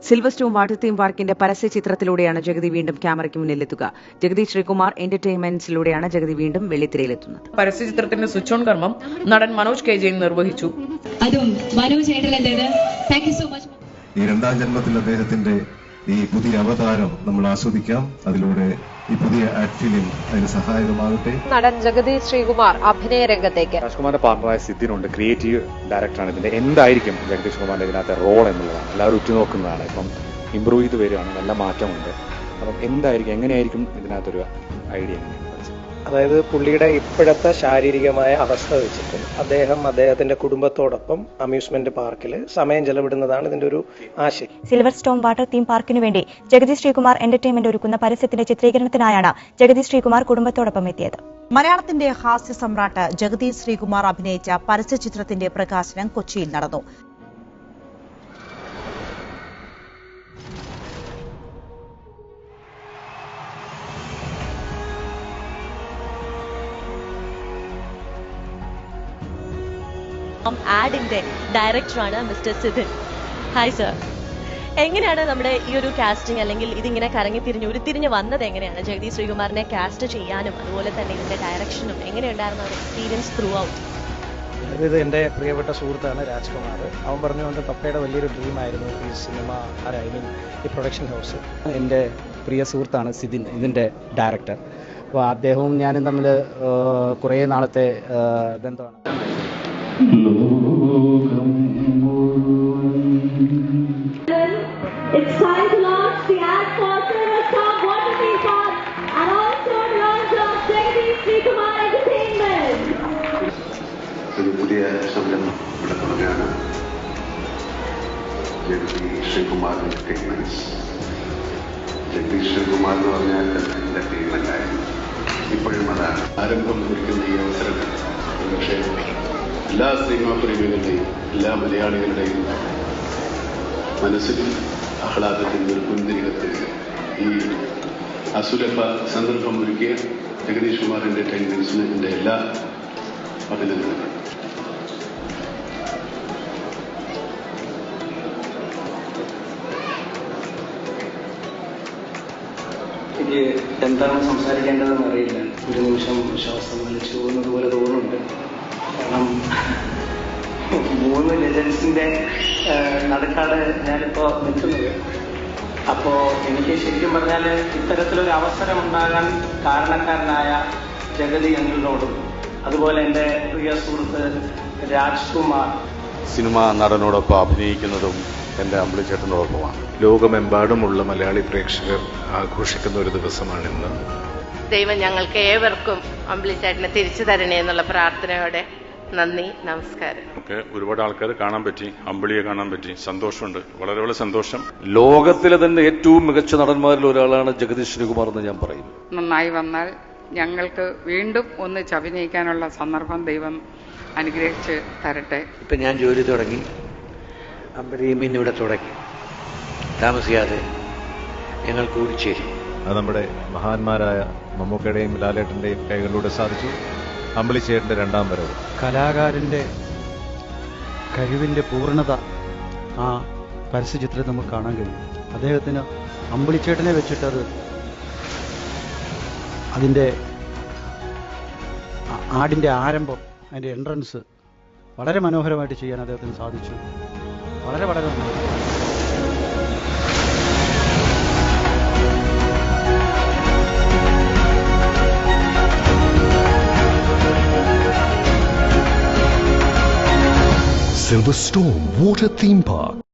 Silver stone water theme പാർക്കിന്റെ പരസ്യ ചിത്രത്തിലൂടെയാണ് ജഗതി വീണ്ടും ക്യാമറയ്ക്ക് മുന്നിലെത്തുക. ജഗതി ശ്രീകുമാർ എന്റർടൈൻമെന്റ്സിലൂടെയാണ് ജഗതി വീണ്ടും വെള്ളിത്തിരയിലെത്തുന്നത്. പരസ്യ ചിത്രത്തിന്റെ സ്വിച്ച് ഓൺ കർമ്മം നടൻ മനോജ് കെ ജെയിൻ നിർവഹിച്ചു. ഈ രണ്ടാം ജന്മത്തിൽ അദ്ദേഹത്തിന്റെ ഈ പുതിയ അവതാരം നമ്മൾ ആസ്വദിക്കാം. അതിലൂടെ ഈ പുതിയ ആഡ് ഫിലിം അതിന് സഹായകമാകട്ടെ. നടൻ ജഗതി ശ്രീകുമാർ അഭിനയ രംഗത്തേക്ക്. രാജ്കുമാറിന്റെ പാർട്ണറായ സിദ്ദിനുണ്ട്, ക്രിയേറ്റീവ് ഡയറക്ടറാണ്. ഇതിന്റെ എന്തായിരിക്കും ജഗതി ശ്രീകുമാറിന്റെ ഇതിനകത്തെ റോൾ എന്നുള്ളതാണ് എല്ലാവരും ഉറ്റുനോക്കുന്നതാണ്. ഇപ്പം ഇമ്പ്രൂവ് ചെയ്ത് വരികയാണ്, നല്ല മാറ്റമുണ്ട്. അപ്പം എന്തായിരിക്കും, എങ്ങനെയായിരിക്കും ഇതിനകത്തൊരു ഐഡിയ? അതായത് പുള്ളിയുടെ ഇപ്പോഴത്തെ ശാരീരികമായ അവസ്ഥ വെച്ചിട്ട് അദ്ദേഹത്തിന്റെ കുടുംബത്തോടൊപ്പം അമ്യൂസ്മെന്റ് പാർക്കിൽ സമയം ചെലവിടുന്നതാണ് ഇതിന്റെ ഒരു ആശയം. സിൽവർ സ്റ്റോൺ വാട്ടർ തീം പാർക്കിനു വേണ്ടി ജഗതി ശ്രീകുമാർ എന്റർടൈൻമെന്റ് ഒരുക്കുന്ന പരസ്യത്തിന്റെ ചിത്രീകരണത്തിനായാണ് ജഗതി ശ്രീകുമാർ കുടുംബത്തോടൊപ്പം എത്തിയത്. മലയാളത്തിന്റെ ഹാസ്യ സമ്രാട്ട് ജഗതി ശ്രീകുമാർ അഭിനയിച്ച പരസ്യചിത്രത്തിന്റെ പ്രകാശനം കൊച്ചിയിൽ നടന്നു. ആഡിന്റെ ഡയറക്ടറാണ് മിസ്റ്റർ സിദിൻ. ഹായ് സർ, എങ്ങനെയാണ് നമ്മുടെ ഈ ഒരു കാസ്റ്റിംഗ് അല്ലെങ്കിൽ ഇതിങ്ങനെ കറങ്ങി ഉരുത്തിരിഞ്ഞ് വന്നത്? എങ്ങനെയാണ് ജഗതി ശ്രീകുമാറിനെ കാസ്റ്റ് ചെയ്യാനും അതുപോലെ തന്നെ ഇതിന്റെ ഡയറക്ഷനും എങ്ങനെയുണ്ടായിരുന്ന ഒരു എക്സ്പീരിയൻസ് ത്രൂ ഔട്ട്? ഇത് എൻ്റെ പ്രിയപ്പെട്ട സുഹൃത്താണ് രാജ്കുമാർ. അവൻ പറഞ്ഞുകൊണ്ട് പപ്പയുടെ വലിയൊരു ഡ്രീമായിരുന്നു ഈ സിനിമ, ഈ പ്രൊഡക്ഷൻ ഹൗസ്. എൻ്റെ പ്രിയ സുഹൃത്താണ് സിദിൻ, ഇതിൻ്റെ ഡയറക്ടർ. അപ്പോൾ അദ്ദേഹവും ഞാനും തമ്മിൽ കുറേ നാളത്തെ ബന്ധമാണ്. It's time to launch the ad for Silver Star Water Theme Park and also launch of Jagadi Srikumar Entertainment. ഒരു പുതിയ സംരംഭം ഇവിടെ തുടങ്ങുകയാണ്. ജഗതി ശ്രീകുമാർ എന്റർടൈൻമെന്റ്സ്. ജഗതി ശ്രീകുമാർ എന്ന് പറഞ്ഞാൽ എന്റർടൈൻമെന്റ് ആയിരുന്നു, ഇപ്പോഴും അതാണ്. ആരംഭം കുറിക്കുന്ന ഈ അവസരം പക്ഷേ എല്ലാ സിനിമാ പ്രേമികളുടെയും എല്ലാ മലയാളികളുടെയും മനസ്സിൽ ആഹ്ലാദത്തിൻ്റെ ഒരു മുൻതിരികത്തിൽ ഈ അസുലഭ സന്ദർഭം ഒരുക്കിയ ജഗദീഷ് കുമാർ എന്റർടൈൻമെന്റ്സിന് എൻ്റെ എല്ലാ അഭിനന്ദനങ്ങളും. എനിക്ക് എന്താണ് സംസാരിക്കേണ്ടതെന്ന് അറിയില്ല. ഒരു നിമിഷം ശ്വാസം വലിച്ചു പോകുന്നത് പോലെ തോന്നുന്നുണ്ട്. കാരണം 3 ലെജൻസിന്റെ നടുക്കാട് ഞാനിപ്പോ നിൽക്കുന്നത്. അപ്പോ എനിക്ക് ശരിക്കും പറഞ്ഞാൽ ഇത്തരത്തിലൊരു അവസരം ഉണ്ടാകാൻ കാരണക്കാരനായ ജഗതി അങ്കിളിനോടും അതുപോലെ എൻ്റെ പ്രിയ സുഹൃത്ത് രാജ്കുമാർ, സിനിമ നടനോടൊപ്പം അഭിനയിക്കുന്നതും എൻ്റെ അമ്പിളിച്ചേട്ടനോടൊപ്പമാണ്. ലോകമെമ്പാടുമുള്ള മലയാളി പ്രേക്ഷകർ ആഘോഷിക്കുന്ന ഒരു ദിവസമാണിന്ന്. ദൈവം ഞങ്ങൾക്ക് ഏവർക്കും അമ്പിളിച്ചേട്ടനെ തിരിച്ചു തരണേ എന്നുള്ള പ്രാർത്ഥനയോടെ നന്ദി, നമസ്കാരം. ഒരുപാട് ആൾക്കാർ കാണാൻ പറ്റി, അമ്പിളിയെ കാണാൻ പറ്റി, സന്തോഷമുണ്ട്, വളരെ വളരെ സന്തോഷം. ലോകത്തിലെ തന്നെ ഏറ്റവും മികച്ച നടന്മാരിൽ ഒരാളാണ് ജഗതി ശ്രീകുമാർ എന്ന് ഞാൻ പറയും. നന്നായി വന്നാൽ ഞങ്ങൾക്ക് വീണ്ടും ഒന്നിച്ച് അഭിനയിക്കാനുള്ള സന്ദർഭം ദൈവം അനുഗ്രഹിച്ച് തരട്ടെ. ഇപ്പം ഞാൻ ജോലി തുടങ്ങി, അമ്പരിയും ഇന്നിവിടെ തുടങ്ങി. താമസിയാതെ ഞങ്ങൾ കൂടിച്ചേരും. അത് നമ്മുടെ മഹാന്മാരായ മമ്മൂക്കയുടെയും ലാലേട്ടന്റെയും കൈകളിലൂടെ സാധിച്ചു. അമ്പിളിച്ചേട്ടന്റെ രണ്ടാം വരവ്. കലാകാരന്റെ കഴിവിന്റെ പൂർണ്ണത ആ പരസ്യചിത്രത്തിൽ നമുക്ക് കാണാൻ കഴിയും. അദ്ദേഹത്തിന് അമ്പിളിച്ചേട്ടനെ വെച്ചിട്ടത് അതിൻ്റെ ആടിൻ്റെ ആരംഭം, അതിൻ്റെ എൻട്രൻസ് വളരെ മനോഹരമായിട്ട് ചെയ്യാൻ അദ്ദേഹത്തിന് സാധിച്ചു. വളരെ വളരെ നന്നായി. Silver Storm Water Theme Park.